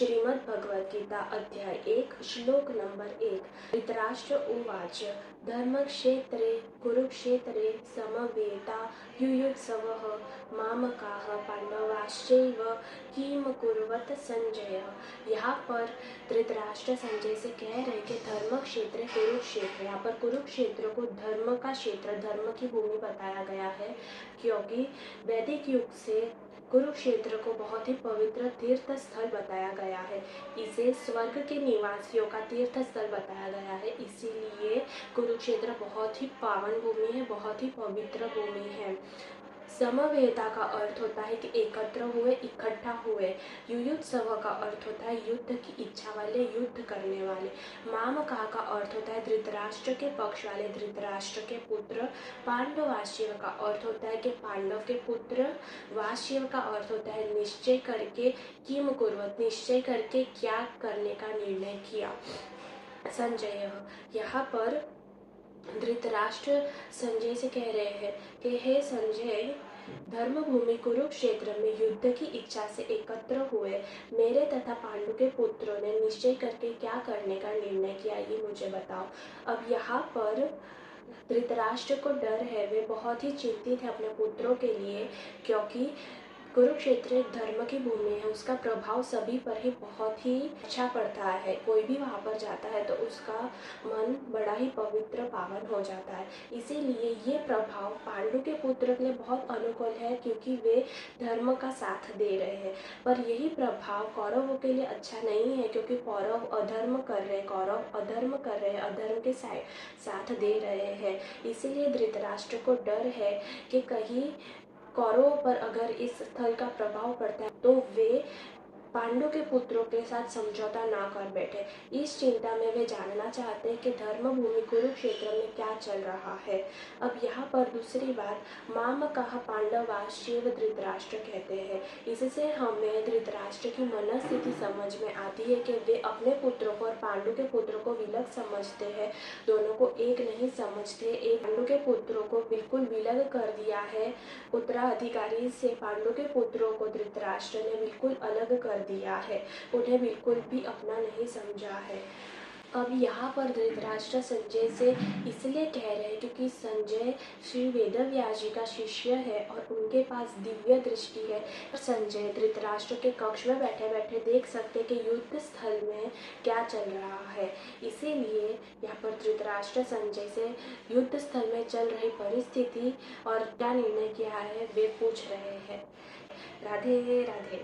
श्रीमद् भगवद गीता अध्याय 1 श्लोक नंबर 1। धृतराष्ट्र उवाच धर्मक्षेत्रे कुरुक्षेत्रे समवेता युयुत्सवः मामकाः पांडवाश्चैव किम कुर्वत संजय। यहाँ पर धृतराष्ट्र संजय से कह रहे कि धर्म क्षेत्र कुरुक्षेत्र, यहाँ पर कुरुक्षेत्र को धर्म का क्षेत्र, धर्म की भूमि बताया गया है, क्योंकि वैदिक युग से कुरुक्षेत्र को बहुत ही पवित्र तीर्थ स्थल बताया गया है। इसे स्वर्ग के निवासियों का तीर्थ स्थल बताया गया है, इसीलिए कुरुक्षेत्र बहुत ही पावन भूमि है, बहुत ही पवित्र भूमि है। समवेता का अर्थ होता है कि एकत्र हुए, इकट्ठा हुए। युयुत्सव का अर्थ होता है युद्ध की इच्छा वाले, युद्ध करने वाले। मामका का अर्थ होता है धृतराष्ट्र के पक्ष वाले, धृतराष्ट्र के पुत्र। पांडवाश्चैव का अर्थ होता है कि पांडव के पुत्र। वाश्चैव का अर्थ होता है निश्चय करके, किम कुर्वत निश्चय करके क्या करने का निर्णय किया। संजय, यहाँ पर धृतराष्ट्र संजय से कह रहे हैं कि हे संजय, धर्मभूमि कुरुक्षेत्र में युद्ध की इच्छा से एकत्र हुए मेरे तथा पांडु के पुत्रों ने निश्चय करके क्या करने का निर्णय किया, ये मुझे बताओ। अब यहाँ पर धृतराष्ट्र को डर है, वे बहुत ही चिंतित है अपने पुत्रों के लिए, क्योंकि कुरुक्षेत्र एक धर्म की भूमि है, उसका प्रभाव सभी पर ही बहुत ही अच्छा पड़ता है। कोई भी वहाँ पर जाता है तो उसका मन बड़ा ही पवित्र पावन हो जाता है। इसीलिए ये प्रभाव पांडु के पुत्र के लिए बहुत अनुकूल है, क्योंकि वे धर्म का साथ दे रहे हैं। पर यही प्रभाव कौरवों के लिए अच्छा नहीं है, क्योंकि कौरव अधर्म कर रहे, कौरव अधर्म कर रहे, अधर्म के साथ दे रहे हैं। इसीलिए धृतराष्ट्र को डर है कि कहीं कौरवों पर अगर इस स्थल का प्रभाव पड़ता है तो वे पांडु के पुत्रों के साथ समझौता ना कर बैठे। इस चिंता में वे जानना चाहते हैं कि धर्मभूमि कुरुक्षेत्र में क्या चल रहा है। अब यहाँ पर दूसरी बात, मामकाः पांडवाश्चैव धृतराष्ट्र कहते हैं। इससे हमें धृतराष्ट्र की मनस्थिति समझ में आती है कि वे अपने पुत्रों को और पांडु के पुत्रों को विलग समझते हैं, दोनों को एक नहीं समझते। एक पांडु के पुत्रों को बिल्कुल विलग कर दिया है, उत्तराधिकारी से पांडु के पुत्रों को धृतराष्ट्र ने बिल्कुल अलग कर दिया है, उन्हें बिल्कुल भी अपना नहीं समझा है। अब यहाँ पर धृतराष्ट्र संजय से इसलिए कह रहे हैं क्योंकि संजय श्री वेदव्यास जी का शिष्य है और उनके पास दिव्य दृष्टि है। संजय धृतराष्ट्र के कक्ष में बैठे बैठे देख सकते कि युद्ध स्थल में क्या चल रहा है। इसीलिए यहाँ पर धृतराष्ट्र संजय से युद्ध स्थल में चल रही परिस्थिति और क्या निर्णय किया है वे पूछ रहे हैं। राधे राधे।